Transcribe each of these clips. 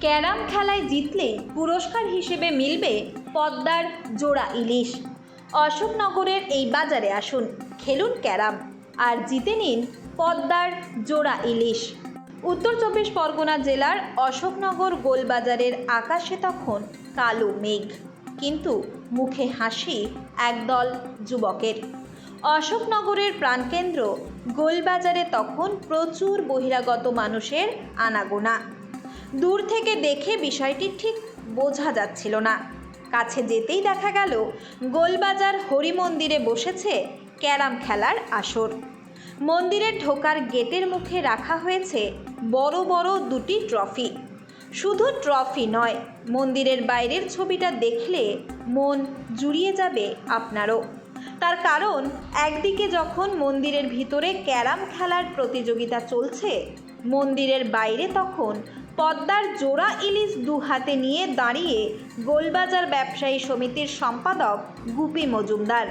Carrom খেলায় জিতলে পুরস্কার হিসেবে মিলবে পদ্মার জোড়া ইলিশ। অশোকনগরের এই বাজারে আসুন, খেলুন ক্যারাম আর জিতে নিন পদ্মার জোড়া ইলিশ। উত্তর চব্বিশ পরগনা জেলার অশোকনগর গোলবাজারের আকাশে তখন কালো মেঘ, কিন্তু মুখে হাসি একদল যুবকের। অশোকনগরের প্রাণকেন্দ্র গোলবাজারে তখন প্রচুর বহিরাগত মানুষের আনাগোনা। দূর থেকে দেখে বিষয়টি ঠিক বোঝা যাচ্ছিল না। কাছে যেতেই দেখা গেল গোলবাজার হরি মন্দিরে বসেছে ক্যারাম খেলার আসর। মন্দিরের ঢোকার গেটের মুখে রাখা হয়েছে বড় বড় দুটি ট্রফি। শুধু ট্রফি নয়, মন্দিরের বাইরের ছবিটা দেখলে মন জুড়িয়ে যাবে আপনারও। তার কারণ, একদিকে যখন মন্দিরের ভিতরে ক্যারাম খেলার প্রতিযোগিতা চলছে, মন্দিরের বাইরে তখন পদ্মার জোড়া ইলিশ দু হাতে নিয়ে দাঁড়িয়ে গোলবাজার ব্যবসায়ী সমিতির সম্পাদক গুপি মজুমদার।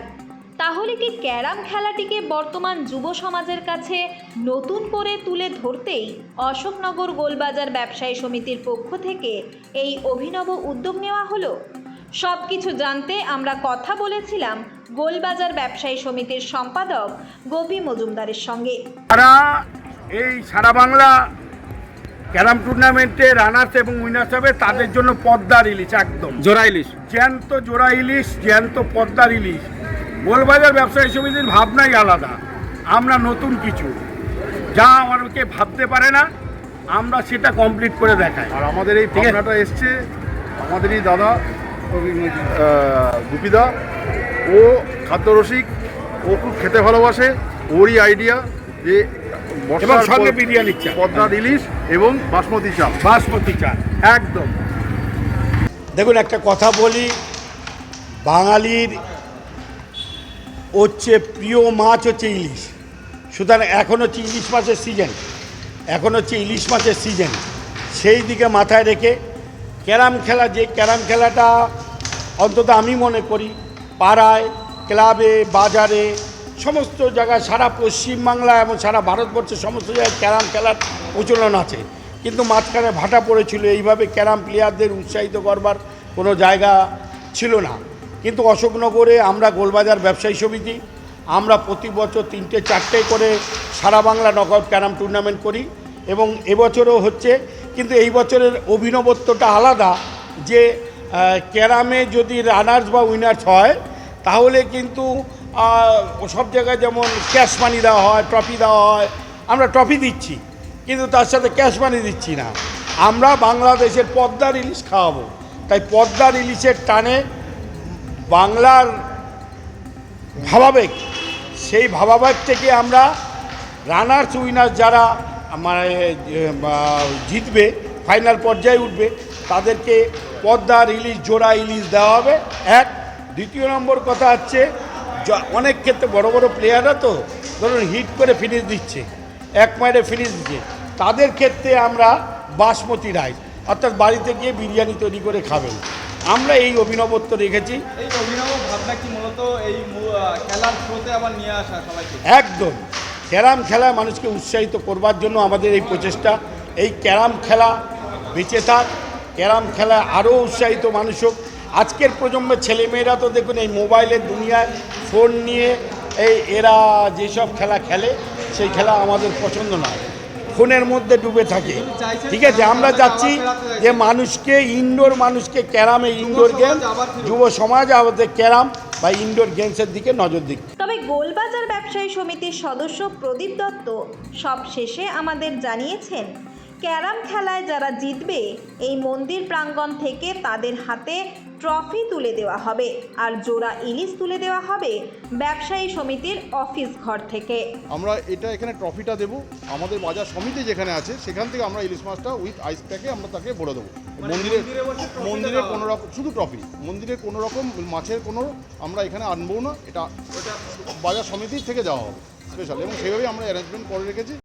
তাহলে কি ক্যারাম খেলাটিকে বর্তমান যুব সমাজের কাছে নতুন করে তুলে ধরতেই অশোকনগর গোলবাজার ব্যবসায়ী সমিতির পক্ষ থেকে এই অভিনব উদ্যোগ নেওয়া হলো? সব কিছু জানতে আমরা কথা বলেছিলাম গোলবাজার ব্যবসায়ী সমিতির সম্পাদক গোপী মজুমদারের সঙ্গে। এই সারা বাংলা ক্যারাম টুর্নামেন্টে রানার্স এবং উইনার্স হবে, তাদের জন্য পদ্মার ইলিশ, একদম জোড়া ইলিশ, জ্যান্ত জোড়া ইলিশ, জ্যান্ত পদ্মার ইলিশ। গোলবাজার ব্যবসায়ী সমিতির ভাবনাই আলাদা। আমরা নতুন কিছু যা অনেকে ভাবতে পারে না, আমরা সেটা কমপ্লিট করে দেখাই। আর আমাদের এই ভাবনাটা এসছে আমাদেরই দাদা গুপিদা। ও খাদ্যরসিক, ও খুব খেতে ভালোবাসে। ওরই আইডিয়া যে এবং সঙ্গে বিরিয়ানি চাল, পদ্মার ইলিশ এবং বাসমতি চাল একদম। দেখুন, একটা কথা বলি, বাঙালির হচ্ছে প্রিয় মাছ হচ্ছে ইলিশ। সুতরাং এখন হচ্ছে ইলিশ মাছের সিজন, সেই দিকে মাথায় রেখে ক্যারাম খেলা, যে ক্যারাম খেলাটা অন্তত আমি মনে করি পাড়ায়, ক্লাবে, বাজারে, সমস্ত জায়গায়, সারা পশ্চিমবাংলা এবং সারা ভারতবর্ষের সমস্ত জায়গায় ক্যারাম খেলার প্রচলন আছে। কিন্তু মাঝখানে ভাটা পড়েছিল, এইভাবে ক্যারাম প্লেয়ারদের উৎসাহিত করবার কোনো জায়গা ছিল না। কিন্তু অশোকনগরে আমরা গোলবাজার ব্যবসায়ী সমিতি, আমরা প্রতি বছর 3-4টে করে সারা বাংলা নকআউট ক্যারাম টুর্নামেন্ট করি এবং এবছরও হচ্ছে। কিন্তু এই বছরের অভিনবত্বটা আলাদা, যে ক্যারামে যদি রানার্স বা উইনার্স হয় তাহলে কিন্তু সব জায়গায় যেমন ক্যাশ মানি দেওয়া হয়, ট্রফি দেওয়া হয়, আমরা ট্রফি দিচ্ছি, কিন্তু তার সাথে ক্যাশ মানি দিচ্ছি না। আমরা বাংলাদেশের পদ্মার ইলিশ খাওয়াবো। তাই পদ্মার ইলিশের টানে বাংলার ভাবাবেগ, সেই ভাবাবেগ থেকে আমরা রানার্স উইনার্স যারা মানে জিতবে, ফাইনাল পর্যায়ে উঠবে, তাদেরকে পদ্মার ইলিশ, জোড়া ইলিশ দেওয়া হবে। এক। দ্বিতীয় নম্বর কথা হচ্ছে, অনেক ক্ষেত্রে বড় বড় প্লেয়াররা তো ধরুন হিট করে ফিনিশ দিচ্ছে, এক মাইরে ফিনিশ দিচ্ছে, তাদের ক্ষেত্রে আমরা বাসমতি রাইস, অর্থাৎ বাড়িতে গিয়ে বিরিয়ানি তৈরি করে খাবেন। আমরা এই অভিনবত্ব রেখেছি। এই অভিনব ভাবনা কি মূলত এই খেলার শোতে আবার নিয়ে আসা সবাইকে? একদম, ক্যারাম খেলায় মানুষকে উৎসাহিত করবার জন্য আমাদের এই প্রচেষ্টা। এই ক্যারাম খেলা বেঁচে থাক, ক্যারাম খেলায় আরও উৎসাহিত মানুষ হোক। আজকের প্রজন্মের ছেলেমেয়েরা তো দেখুন এই মোবাইলের দুনিয়ায় ফোন নিয়ে এরা যেসব খেলা খেলে, সেই খেলা আমাদের পছন্দ নয়, ফোনের মধ্যে ডুবে থাকে। ঠিক আছে, আমরা যাচ্ছি যে মানুষকে ক্যারামে, ইনডোর গেম, যুব সমাজ আমাদের ক্যারাম বা ইনডোর গেমসের দিকে নজর দিক। তবে গোলবাজার ব্যবসায়ী সমিতির সদস্য প্রদীপ দত্ত সব শেষে আমাদের জানিয়েছেন, ক্যারাম খেলায় যারা জিতবে এই মন্দির প্রাঙ্গণ থেকে তাদের হাতে ট্রফি তুলে দেওয়া হবে, আর জোড়া ইলিশ তুলে দেওয়া হবে ব্যবসায়ী সমিতির অফিস ঘর থেকে। আমরা এখানে ট্রফিটা দেবো আমাদের বাজার সমিতি যেখানে আছে, সেখান থেকে আমরা ইলিশ মাছটা উইথ আইস প্যাকে আমরা তাকে বলে দেবো। মন্দিরে কোনো রকম শুধু ট্রফি, মন্দিরে কোনো রকম মাছের কোনো আমরা এখানে আনবো না, এটা বাজার সমিতির থেকে যাওয়া হবে স্পেশাল, এবং সেইভাবেই আমরা অ্যারেঞ্জমেন্ট করে রেখেছি।